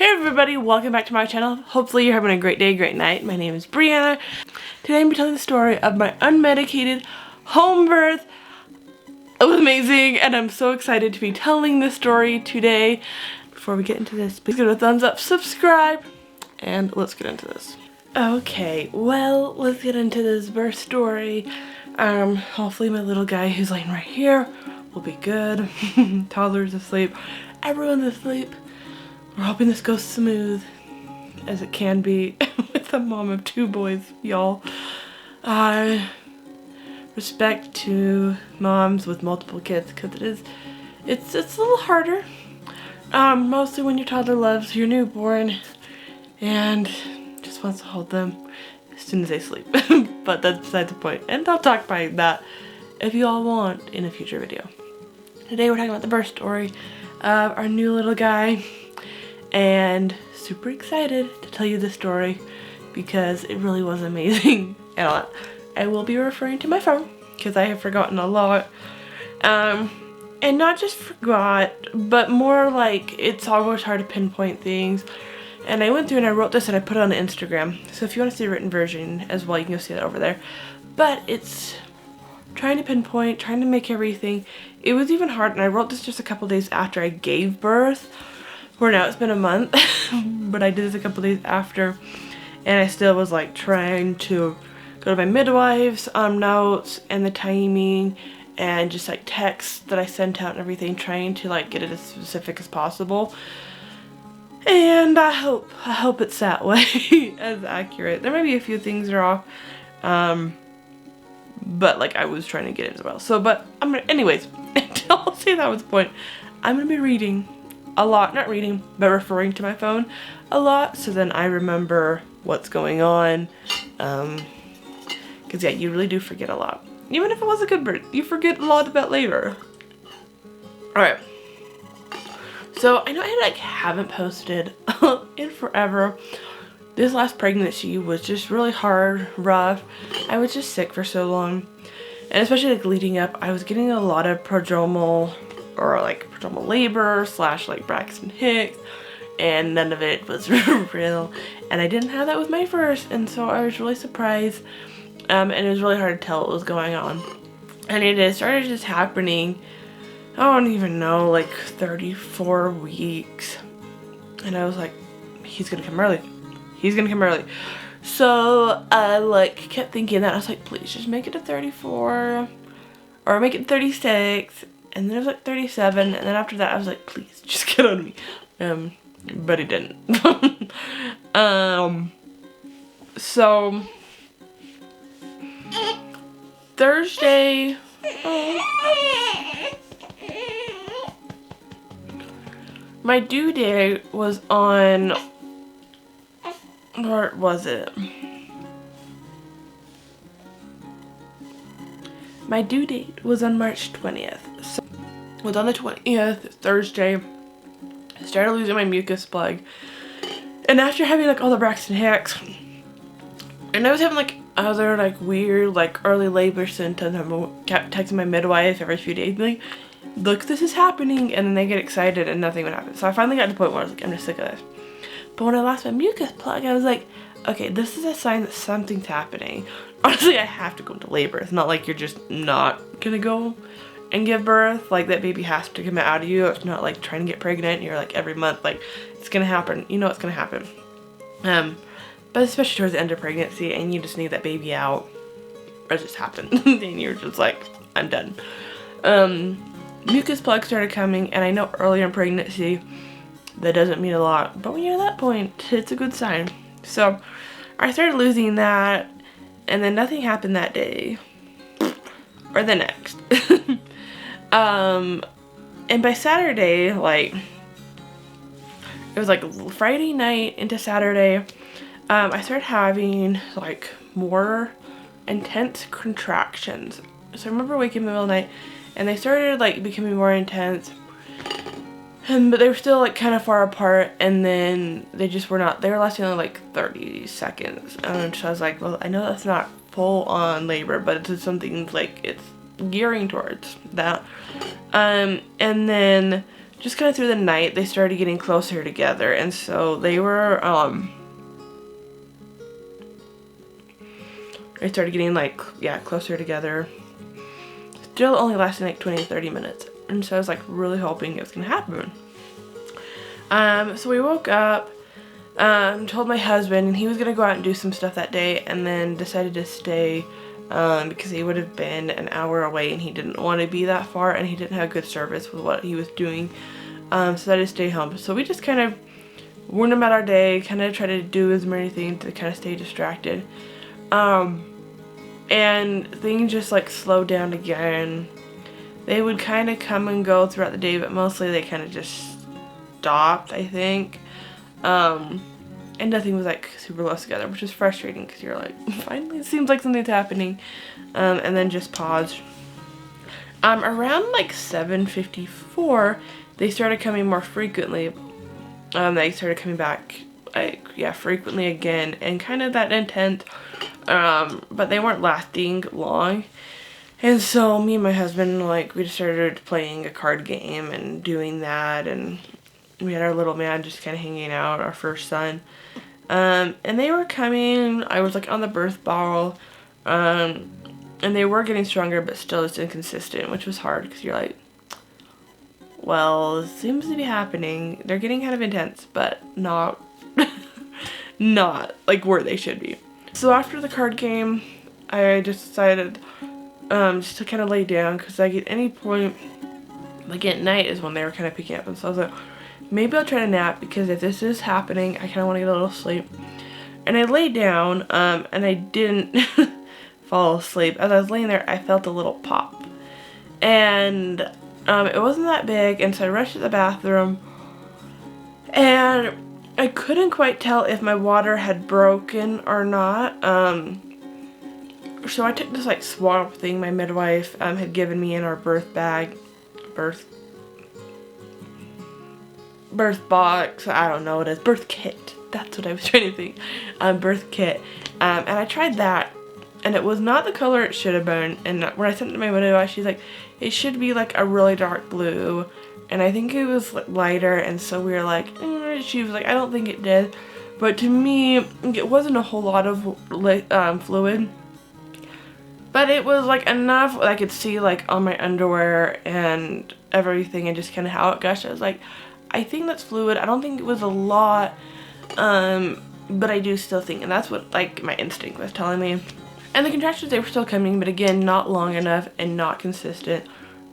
Hey everybody, welcome back to my channel. Hopefully you're having a great day, great night. My name is Brianna. Today I'm going to be telling the story of my unmedicated home birth. It was amazing and I'm so excited to be telling this story today. Before we get into this, please give it a thumbs up, subscribe, and let's get into this. Okay, well, let's get into this birth story. Hopefully my little guy who's laying right here will be good. Toddler's asleep. Everyone's asleep. We're hoping this goes smooth as it can be with a mom of two boys, y'all. Respect to moms with multiple kids because it's a little harder. Mostly when your toddler loves your newborn and just wants to hold them as soon as they sleep. But that's beside the point. And I'll talk about that if you all want in a future video. Today we're talking about the birth story of our new little guy. And super excited to tell you the story because it really was amazing. And I will be referring to my phone because I have forgotten a lot. And not just forgot, but more like it's always hard to pinpoint things. And I went through and I wrote this and I put it on Instagram. So if you want to see the written version as well, you can go see it over there. But it's trying to pinpoint, trying to make everything. It was even hard, and I wrote this just a couple days after I gave birth. Where now it's been a month, but I did this a couple days after, and I still was like trying to go to my midwife's notes and the timing and just like texts that I sent out and everything, trying to like get it as specific as possible. And I hope it's that way, as accurate. There may be a few things that are off, but like I was trying to get it as well. So, but anyways, I'll say that was the point. I'm gonna be reading a lot, not reading, but referring to my phone a lot, so then I remember what's going on, because yeah, you really do forget a lot. Even if it was a good birth, you forget a lot about labor. Alright, so I know I haven't posted in forever. This last pregnancy was just really hard, rough. I was just sick for so long, and especially like leading up, I was getting a lot of prodromal labor / like Braxton Hicks, and none of it was real, and I didn't have that with my first, and so I was really surprised, and it was really hard to tell what was going on. And it started just happening, I don't even know, like 34 weeks, and I was like, he's gonna come early, so I like kept thinking that. I was like, please just make it to 34 or make it 36. And then it was like 37, and then after that I was like, please, just get on me. But he didn't. So Thursday, my due date was on, where was it? My due date was on March 20th. So it was on the 20th, Thursday. I started losing my mucus plug. And after having like all the Braxton Hicks, and I was having like other like weird like early labor symptoms, I kept texting my midwife every few days, like, look, this is happening, and then they get excited and nothing would happen. So I finally got to the point where I was like, I'm just sick of this. But when I lost my mucus plug, I was like, okay, this is a sign that something's happening. Honestly, I have to go into labor. It's not like you're just not gonna go and give birth. Like, that baby has to come out of you. It's not like trying to get pregnant. You're like every month, like, it's gonna happen. You know it's gonna happen. But especially towards the end of pregnancy, and you just need that baby out, or it just happened. And you're just like, I'm done. Mucus plug started coming, and I know earlier in pregnancy, that doesn't mean a lot. But when you're at that point, it's a good sign. So I started losing that, and then nothing happened that day or the next. And by Saturday, like, it was like Friday night into Saturday, I started having like more intense contractions. So I remember waking in the middle of the night, and they started like becoming more intense. But they were still like kind of far apart, and then they just were not, they were lasting only like 30 seconds. And so I was like, well, I know that's not full on labor, but it's something like it's gearing towards that. And then just kind of through the night, they started getting closer together. And so they were, they started getting like, yeah, closer together. Still only lasting like 20 to 30 minutes. And so I was like really hoping it was going to happen. So we woke up, told my husband, and he was going to go out and do some stuff that day, and then decided to stay because he would have been an hour away and he didn't want to be that far, and he didn't have good service with what he was doing. So I had to stay home. So we just kind of went about our day, kind of tried to do as many things to kind of stay distracted. And things just like slowed down again. They would kind of come and go throughout the day, but mostly they kind of just stopped, I think. And nothing was like super close together, which is frustrating because you're like, finally it seems like something's happening. And then just paused. Around like 7:54, they started coming more frequently. They started coming back, like, yeah, frequently again, and kind of that intense, but they weren't lasting long. And so me and my husband, like, we just started playing a card game and doing that, and we had our little man just kind of hanging out, our first son. And they were coming, I was like on the birth bottle, and they were getting stronger, but still just inconsistent, which was hard because you're like, well, it seems to be happening. They're getting kind of intense, but not, not like where they should be. So after the card game, I just decided just to kind of lay down, because like at any point, like at night is when they were kind of picking up, and so I was like, maybe I'll try to nap, because if this is happening, I kind of want to get a little sleep. And I laid down, and I didn't fall asleep. As I was laying there, I felt a little pop, and it wasn't that big, and so I rushed to the bathroom, and I couldn't quite tell if my water had broken or not. So I took this like swab thing my midwife had given me in our birth bag, birth box, I don't know what it is, birth kit, that's what I was trying to think, birth kit, and I tried that, and it was not the color it should have been. And when I sent it to my midwife, she's like, it should be like a really dark blue, and I think it was lighter, and so we were like, she was like, I don't think it did, but to me, it wasn't a whole lot of fluid, but it was like enough I could see like on my underwear and everything, and just kind of how it gushed. I was like, I think that's fluid. I don't think it was a lot, but I do still think, and that's what like my instinct was telling me. And the contractions, they were still coming, but again, not long enough and not consistent,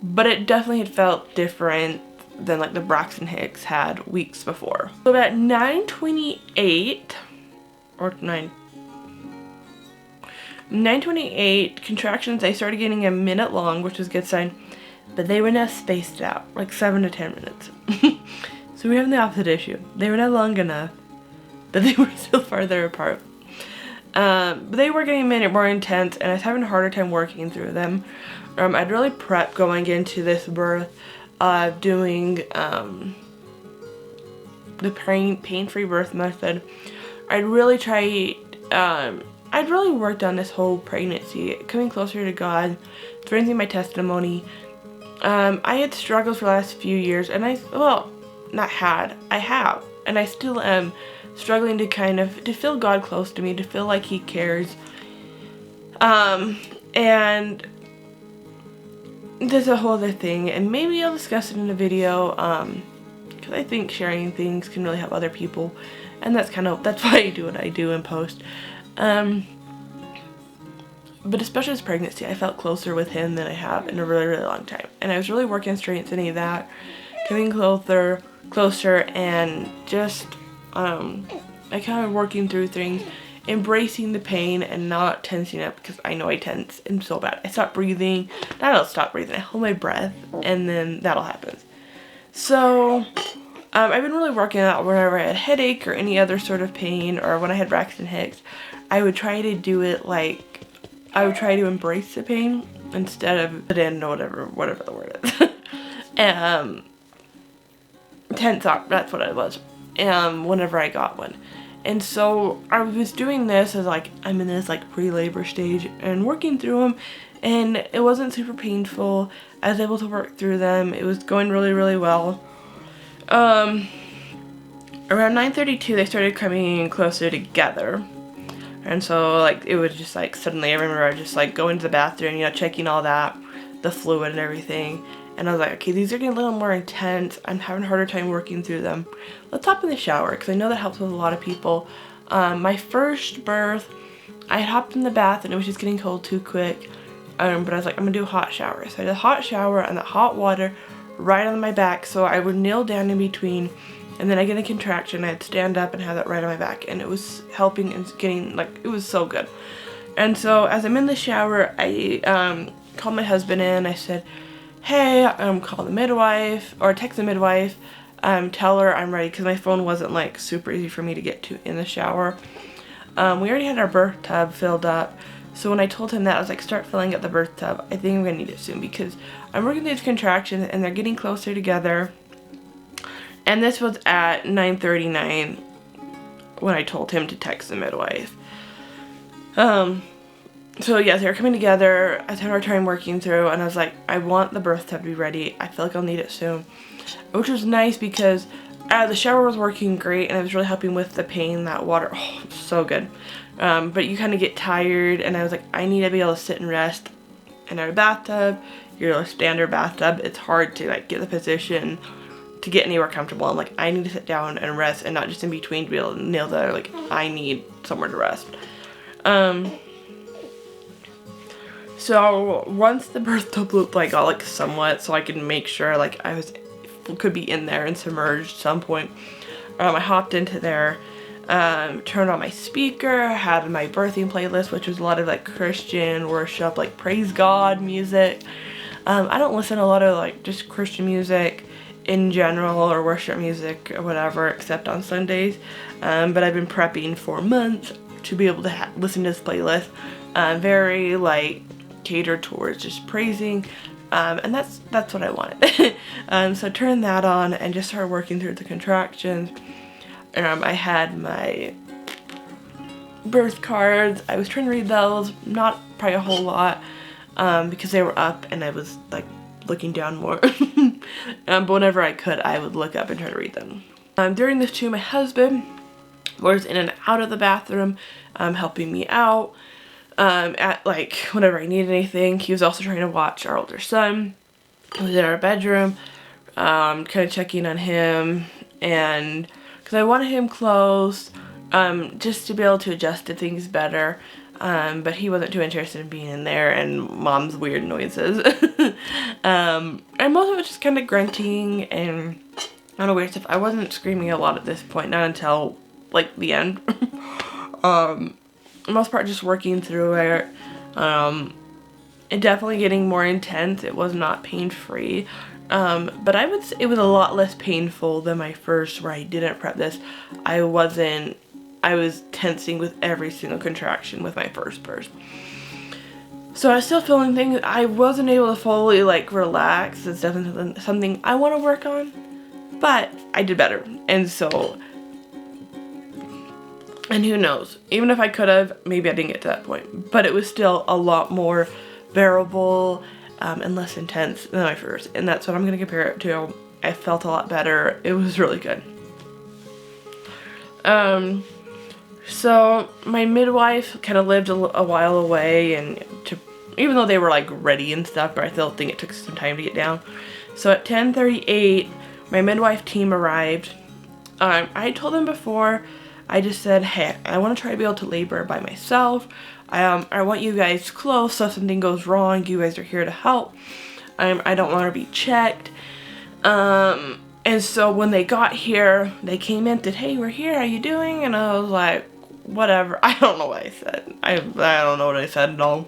but it definitely had felt different than like the Braxton Hicks had weeks before. So about 9:28 or 9:28 contractions, they started getting a minute long, which was a good sign, but they were now spaced out, like 7 to 10 minutes. So we have the opposite issue. They were not long enough, but they were still farther apart. But they were getting a minute more intense, and I was having a harder time working through them. I'd really prepped going into this birth, doing the pain-free birth method. I'd really tried, I'd really worked on this whole pregnancy, coming closer to God, strengthening my testimony. I had struggled for the last few years, and I have, and I still am struggling to kind of, to feel God close to me, to feel like He cares. And there's a whole other thing, and maybe I'll discuss it in a video, because I think sharing things can really help other people, and that's why I do what I do in post. But especially this pregnancy, I felt closer with Him than I have in a really, really long time. And I was really working on strengthening that, coming closer, and just, I kind of working through things, embracing the pain and not tensing up, because I know I tense and so bad. I stop breathing, I don't stop breathing, I hold my breath, and then that'll happen. So, I've been really working out whenever I had a headache or any other sort of pain, or when I had Braxton Hicks, I would try to do it like, I would try to embrace the pain instead of put in whatever the word is. Tense up, that's what it was. Whenever I got one. And so I was doing this as like, I'm in this like pre-labor stage and working through them, and it wasn't super painful. I was able to work through them. It was going really, really well. Around 9:32 they started coming closer together. And so like it was just like suddenly I remember I just like going to the bathroom, you know, checking all that, the fluid and everything. And I was like, okay, these are getting a little more intense. I'm having a harder time working through them. Let's hop in the shower, because I know that helps with a lot of people. My first birth, I had hopped in the bath and it was just getting cold too quick. But I was like, I'm gonna do a hot shower. So I did a hot shower and the hot water right on my back. So I would kneel down in between, and then I get a contraction. I'd stand up and have that right on my back, and it was helping and getting like, it was so good. And so as I'm in the shower, I called my husband in. I said, hey, call the midwife, or text the midwife, tell her I'm ready, because my phone wasn't like super easy for me to get to in the shower. We already had our birth tub filled up, so when I told him that, I was like, start filling up the birth tub. I think I'm gonna need it soon, because I'm working these contractions and they're getting closer together. And this was at 9:39 when I told him to text the midwife. So yeah, they were coming together. I had our time working through, and I was like, I want the birth tub to be ready. I feel like I'll need it soon. Which was nice because the shower was working great, and it was really helping with the pain, that water. Oh, so good. But you kind of get tired, and I was like, I need to be able to sit and rest in our bathtub. Your standard bathtub, it's hard to like get the position to get anywhere comfortable. I'm like, I need to sit down and rest, and not just in between to be able to nail that. Like, I need somewhere to rest. So once the birth tub looked like got like somewhat, so I could make sure like I could be in there and submerged at some point, I hopped into there, turned on my speaker, had my birthing playlist, which was a lot of like Christian worship, like praise God music. I don't listen to a lot of like just Christian music in general, or worship music or whatever, except on Sundays. But I've been prepping for months to be able to listen to this playlist. Very like catered towards just praising, and that's what I wanted. So turn that on and just started working through the contractions. I had my birth cards. I was trying to read those, not probably a whole lot, because they were up and I was like looking down more. But whenever I could, I would look up and try to read them. During this too, my husband was in and out of the bathroom, helping me out. At like whenever I needed anything. He was also trying to watch our older son. He was in our bedroom, kind of checking on him, and because I wanted him close, just to be able to adjust to things better. But he wasn't too interested in being in there, and mom's weird noises. And most of it was just kind of grunting and I don't know, weird stuff. I wasn't screaming a lot at this point, not until like the end. Most part just working through it. It definitely getting more intense. It was not pain-free. But I would say it was a lot less painful than my first, where I didn't prep this. I was tensing with every single contraction with my first birth. So I was still feeling things. I wasn't able to fully like relax. It's definitely something I want to work on, but I did better. And who knows, even if I could have, maybe I didn't get to that point, but it was still a lot more bearable and less intense than my first, and that's what I'm going to compare it to. I felt a lot better. It was really good. So my midwife kind of lived a while away, and even though they were like ready and stuff, but I still think it took some time to get down. So at 10:38, my midwife team arrived. I told them before, I just said, hey, I want to try to be able to labor by myself. I want you guys close, so if something goes wrong, you guys are here to help. I don't want to be checked. And so when they got here, they came in, said, hey, we're here, how you doing? And I was like, whatever. I don't know what I said. I don't know what I said at all.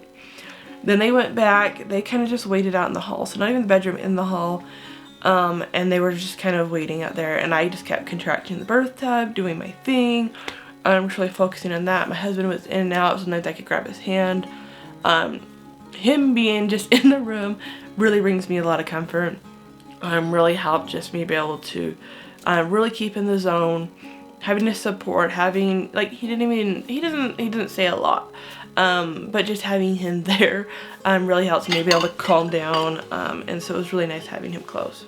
Then they went back. They kind of just waited out in the hall. So not even the bedroom, in the hall. And they were just kind of waiting out there, and I just kept contracting the birth tub, doing my thing. I'm really focusing on that. My husband was in and out, sometimes I could grab his hand. Him being just in the room really brings me a lot of comfort. Really helped just me be able to really keep in the zone, having the support, having like he didn't say a lot, but just having him there really helps me be able to calm down, and so it was really nice having him close.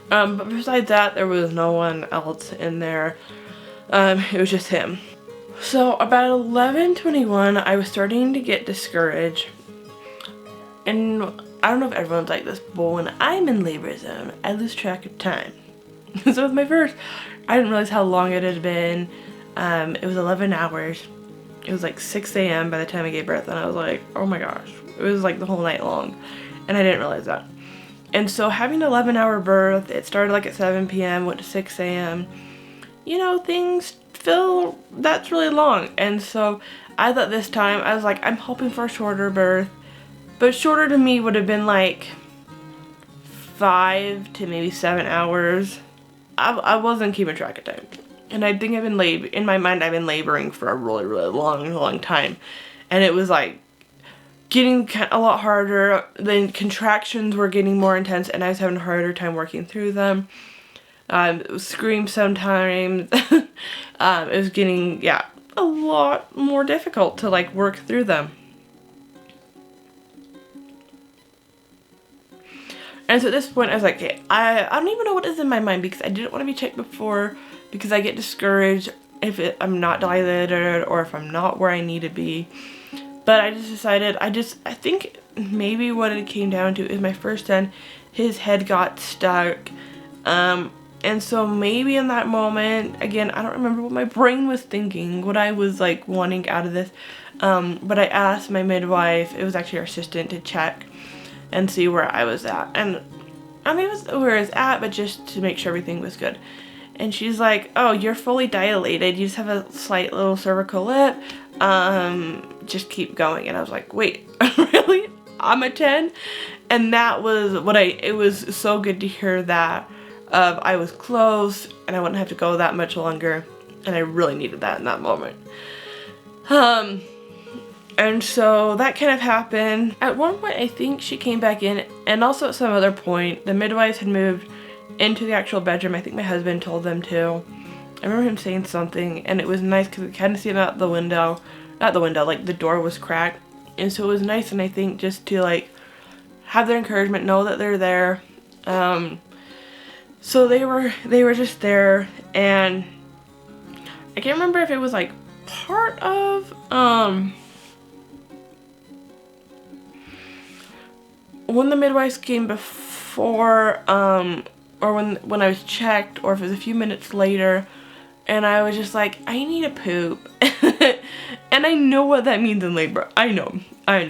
But besides that, there was no one else in there. It was just him. So about 11:21, I was starting to get discouraged. And I don't know if everyone's like this, but when I'm in labor zone, I lose track of time. So with my first, I didn't realize how long it had been. It was 11 hours. It was like 6 a.m. by the time I gave birth, and I was like, oh my gosh. It was like the whole night long, and I didn't realize that. And so having an 11-hour birth, it started like at 7 p.m., went to 6 a.m. You know, things feel, that's really long. And so I thought this time, I was like, I'm hoping for a shorter birth. But shorter to me would have been like 5 to maybe 7 hours. I wasn't keeping track of time. And I think in my mind, I've been laboring for a really, really long time. And it was like getting a lot harder. The contractions were getting more intense, and I was having a harder time working through them. It was screams sometimes. It was getting, yeah, a lot more difficult to like work through them. And so at this point, I was like, okay, I don't even know what is in my mind, because I didn't want to be checked before, because I get discouraged if I'm not dilated or if I'm not where I need to be. But I just decided, I think maybe what it came down to is my first son, his head got stuck. And so maybe in that moment, again, I don't remember what my brain was thinking, what I was like wanting out of this. But I asked my midwife, it was actually our assistant, to check and see where I was at. And I mean, it was where I was at, but just to make sure everything was good. And she's like, oh, you're fully dilated. You just have a slight little cervical lip. Just keep going. And I was like, wait, really? I'm a 10? And that was what it was so good to hear that. I was close and I wouldn't have to go that much longer. And I really needed that in that moment. And so that kind of happened. At one point, I think she came back in, and also at some other point, the midwives had moved into the actual bedroom. I think my husband told them to. I remember him saying something, and it was nice because we kind of see him out the window. Not the window, like the door was cracked. And so it was nice, and I think just to like have their encouragement, know that they're there. So they were just there, and I can't remember if it was like part of when the midwives came before, or when I was checked, or if it was a few minutes later, and I was just like, I need a poop. And I know what that means in labor. I know. I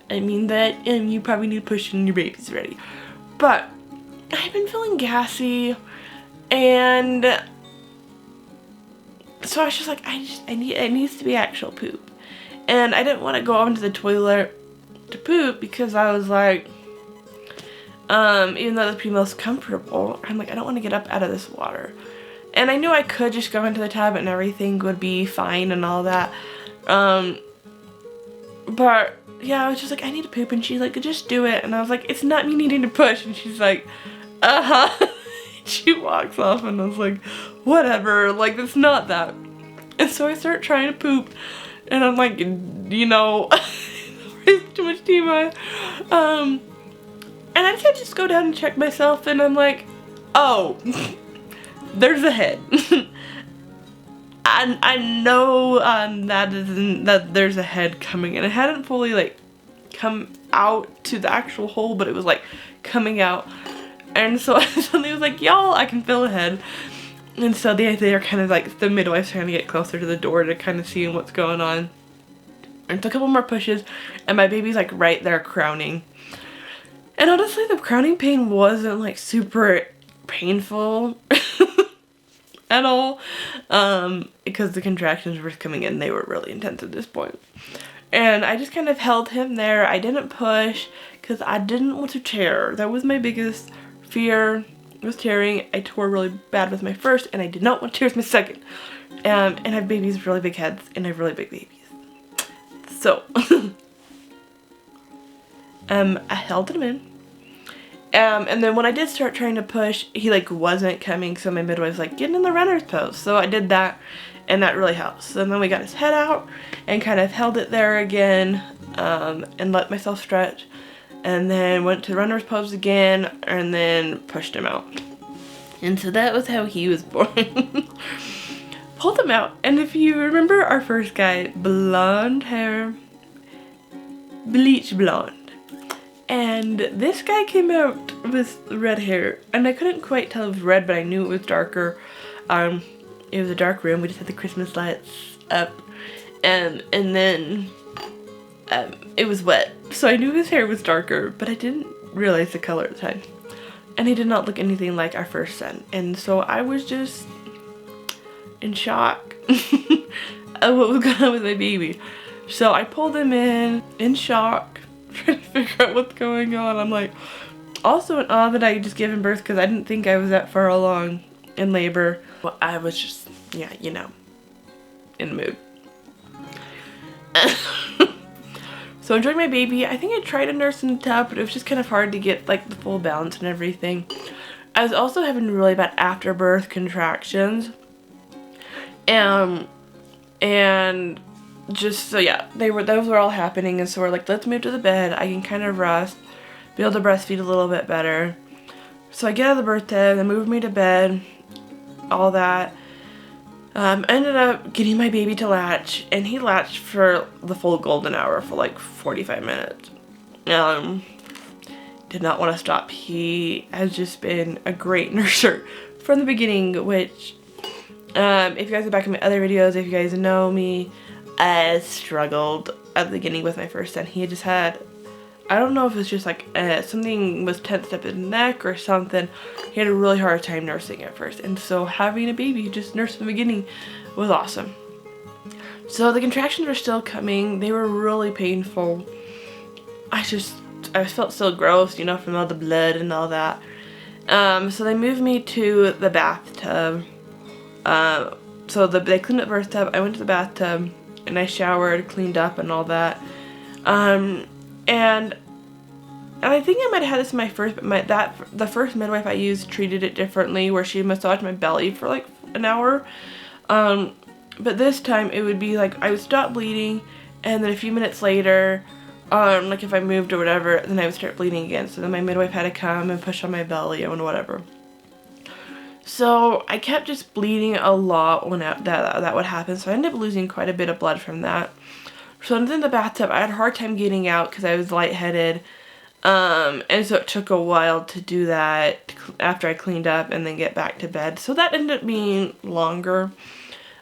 mean that you probably need to push in your baby's ready. But I've been feeling gassy, and so I was just like, it needs to be actual poop. And I didn't want to go onto the toilet to poop, because I was like, even though the most comfortable, I'm like, I don't want to get up out of this water. And I knew I could just go into the tub and everything would be fine and all that. But yeah, I was just like, I need to poop, and she's like, just do it. And I was like, it's not me needing to push. And she's like, uh-huh. She walks off, and I was like, whatever, like, it's not that. And so I start trying to poop, and I'm like, you know, it's too much TMI. And I can't just go down and check myself, and I'm like, oh, there's a head. I know that there's a head coming, and it hadn't fully like come out to the actual hole, but it was like coming out. And so suddenly I was like, y'all, I can feel a head. And so they are kind of like, the midwife's trying to get closer to the door to kind of see what's going on. And it's a couple more pushes, and my baby's like right there crowning. And honestly, the crowning pain wasn't like super painful at all, because the contractions were coming in. They were really intense at this point. And I just kind of held him there. I didn't push because I didn't want to tear. That was my biggest fear, was tearing. I tore really bad with my first, and I did not want to tear with my second. And I have babies with really big heads, and I have really big babies. So, I held him in. And then when I did start trying to push, he like wasn't coming, so my midwife was like, get in the runner's pose. So I did that, and that really helps. And then we got his head out and kind of held it there again, and let myself stretch. and then went to runner's pose again, and then pushed him out. And so that was how he was born. Pulled him out, and if you remember our first guy, blonde hair, bleach blonde. And this guy came out with red hair, and I couldn't quite tell it was red, but I knew it was darker. It was a dark room. We just had the Christmas lights up, and then it was wet, so I knew his hair was darker, but I didn't realize the color at the time. And he did not look anything like our first son, and so I was just in shock of what was going on with my baby. So I pulled him in shock, trying to figure out what's going on. I'm like, also in awe that I just given birth, because I didn't think I was that far along in labor. Well, I was just, yeah, you know, in the mood. So enjoying my baby. I think I tried to nurse in the tub, but it was just kind of hard to get like the full balance and everything. I was also having really bad afterbirth contractions. And just, so yeah, those were all happening, and so we're like, let's move to the bed. I can kind of rest, be able to breastfeed a little bit better. So I get out of the birth tub, they moved me to bed, all that. Ended up getting my baby to latch, and he latched for the full golden hour for like 45 minutes. Did not want to stop. He has just been a great nurser from the beginning, which, if you guys are back in my other videos, if you guys know me, I struggled at the beginning with my first son. He had just had, I don't know if it's just like something was tensed up his neck or something. He had a really hard time nursing at first, and so having a baby just nursed from the beginning was awesome. So the contractions were still coming. They were really painful. I felt so gross, you know, from all the blood and all that. So they moved me to the bathtub. So they cleaned up the bathtub. I went to the bathtub and I showered, cleaned up, and all that. And I think I might have had this in my first, but the first midwife I used treated it differently, where she massaged my belly for like an hour. But this time it would be like I would stop bleeding, and then a few minutes later, like if I moved or whatever, then I would start bleeding again. So then my midwife had to come and push on my belly and whatever. So I kept just bleeding a lot when that would happen. So I ended up losing quite a bit of blood from that. So in the bathtub, I had a hard time getting out because I was lightheaded. And so it took a while to do that after I cleaned up and then get back to bed. So that ended up being longer,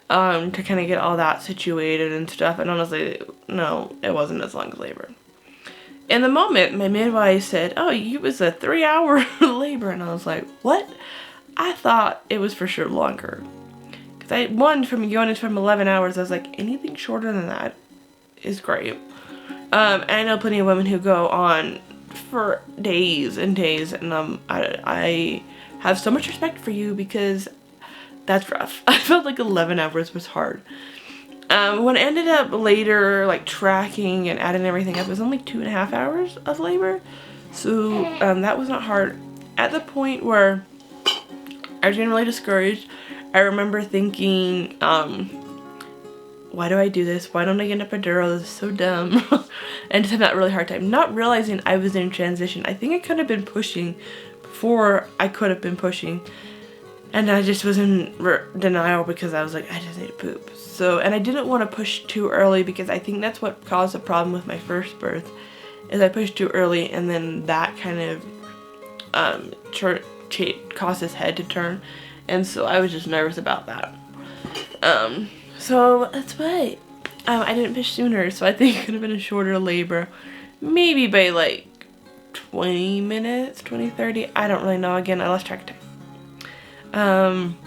to kind of get all that situated and stuff. And honestly, no, it wasn't as long as labor. In the moment, my midwife said, "Oh, it was a 3-hour labor." And I was like, what? I thought it was for sure longer. Because from going in from 11 hours, I was like, anything shorter than that is great. And I know plenty of women who go on for days and days, and I have so much respect for you, because that's rough. I felt like 11 hours was hard. When I ended up later like tracking and adding everything up, it was only 2.5 hours of labor. So that was not hard. At the point where I was getting really discouraged, I remember thinking, why do I do this? Why don't I get an epidural? This is so dumb. And just having that really hard time. Not realizing I was in transition. I think I could have been pushing before I could have been pushing. And I just was in denial because I was like, I just need to poop. So, and I didn't want to push too early, because I think that's what caused the problem with my first birth, is I pushed too early, and then that kind of caused his head to turn. And so I was just nervous about that. So that's why I didn't push sooner, so I think it could have been a shorter labor. Maybe by like 20 minutes, 20, 30. I don't really know. Again, I lost track of time.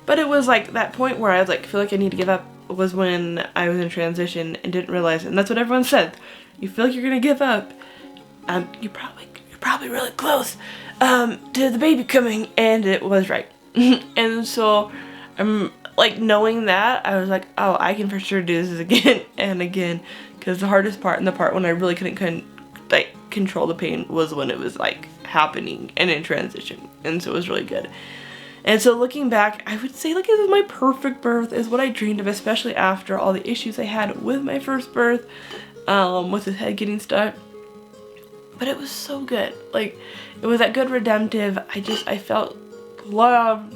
But it was like that point where I was like, feel like I need to give up, was when I was in transition and didn't realize it. And that's what everyone said. You feel like you're gonna give up. You're probably really close to the baby coming, and it was right. And so like knowing that, I was like, oh, I can for sure do this again and again, because the hardest part, and the part when I really couldn't like control the pain, was when it was like happening and in transition. And so it was really good. And so looking back, I would say like it was my perfect birth, is what I dreamed of, especially after all the issues I had with my first birth, with his head getting stuck. but it was so good. Like, it was that good redemptive. I felt loved.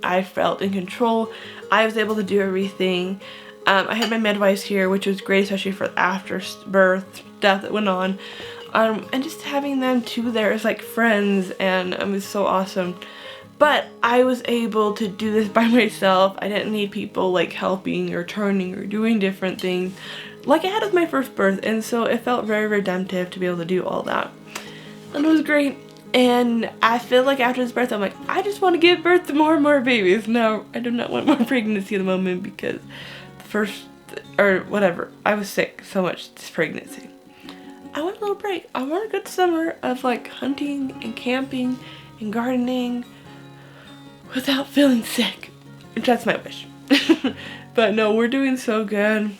I felt in control. I was able to do everything. I had my midwives here, which was great, especially for after birth stuff that went on. And just having them too there as like friends, and it was so awesome. But I was able to do this by myself. I didn't need people like helping or turning or doing different things like I had with my first birth, and so it felt very redemptive to be able to do all that. And it was great. And I feel like after this birth, I'm like, I just want to give birth to more and more babies. No, I do not want more pregnancy at the moment, because the first, or whatever, I was sick so much this pregnancy. I want a little break. I want a good summer of like hunting and camping and gardening without feeling sick. That's my wish. But no, we're doing so good.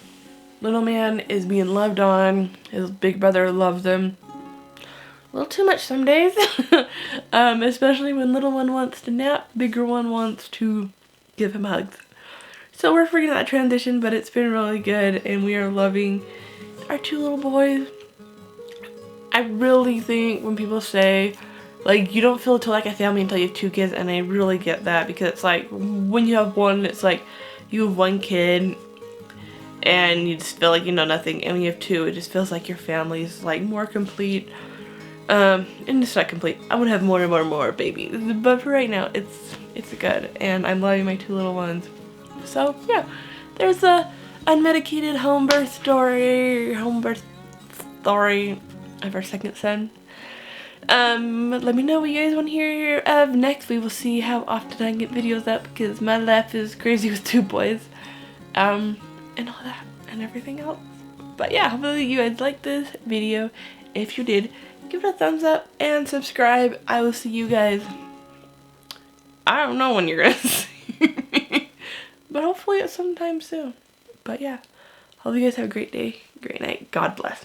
Little man is being loved on. His big brother loves him. A little too much some days. Especially when little one wants to nap, bigger one wants to give him hugs. So we're figuring out that transition, but it's been really good, and we are loving our 2 little boys. I really think when people say, like, you don't feel to like a family until you have 2 kids, and I really get that, because it's like, when you have one, it's like, you have 1 kid, and you just feel like you know nothing, and when you have 2, it just feels like your family's like more complete. And it's not complete. I want to have more and more and more babies, but for right now, it's good, and I'm loving my 2 little ones. So yeah, there's a unmedicated home birth story of our second son. Let me know what you guys want to hear of next. We will see how often I can get videos up, because my life is crazy with 2 boys, and all that and everything else. But yeah, hopefully you guys liked this video. If you did, give it a thumbs up and subscribe. I will see you guys, I don't know when you're gonna see me, but hopefully it's sometime soon. But yeah, hope you guys have a great day, great night. God bless.